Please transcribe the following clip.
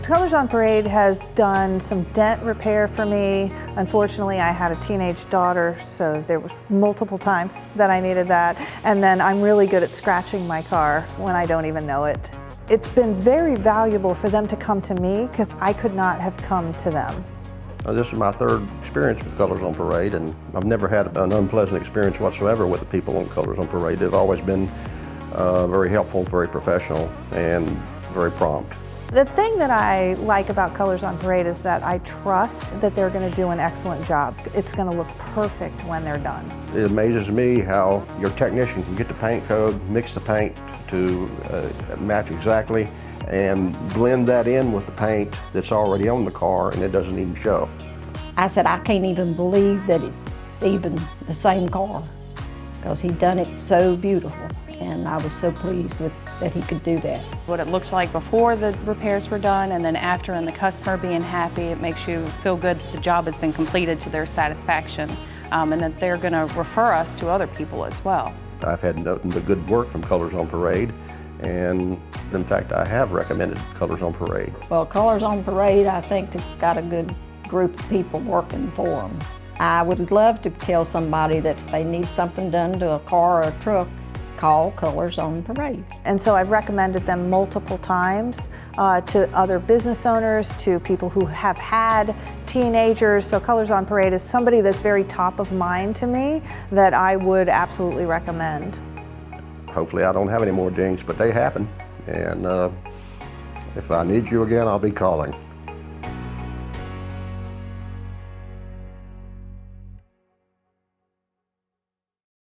Colors on Parade has done some dent repair for me. Unfortunately, I had a teenage daughter, so there was multiple times that I needed that. And then I'm really good at scratching my car when I don't even know it. It's been very valuable for them to come to me because I could not have come to them. This is my third experience with Colors on Parade, and I've never had an unpleasant experience whatsoever with the people on Colors on Parade. They've always been very helpful, very professional, and very prompt. The thing that I like about Colors on Parade is that I trust that they're going to do an excellent job. It's going to look perfect when they're done. It amazes me how your technician can get the paint code, mix the paint to match exactly, and blend that in with the paint that's already on the car, and it doesn't even show. I said, I can't even believe that it's even the same car, because he done it so beautiful, and I was so pleased with that he could do that. What it looked like before the repairs were done, and then after, and the customer being happy, it makes you feel good that the job has been completed to their satisfaction, and that they're going to refer us to other people as well. I've had nothing but good work from Colors on Parade, and in fact, I have recommended Colors on Parade. Well, Colors on Parade, I think, has got a good group of people working for them. I would love to tell somebody that if they need something done to a car or a truck, call Colors on Parade. And so I've recommended them multiple times to other business owners, to people who have had teenagers. So Colors on Parade is somebody that's very top of mind to me that I would absolutely recommend. Hopefully I don't have any more dings, but they happen. And if I need you again, I'll be calling.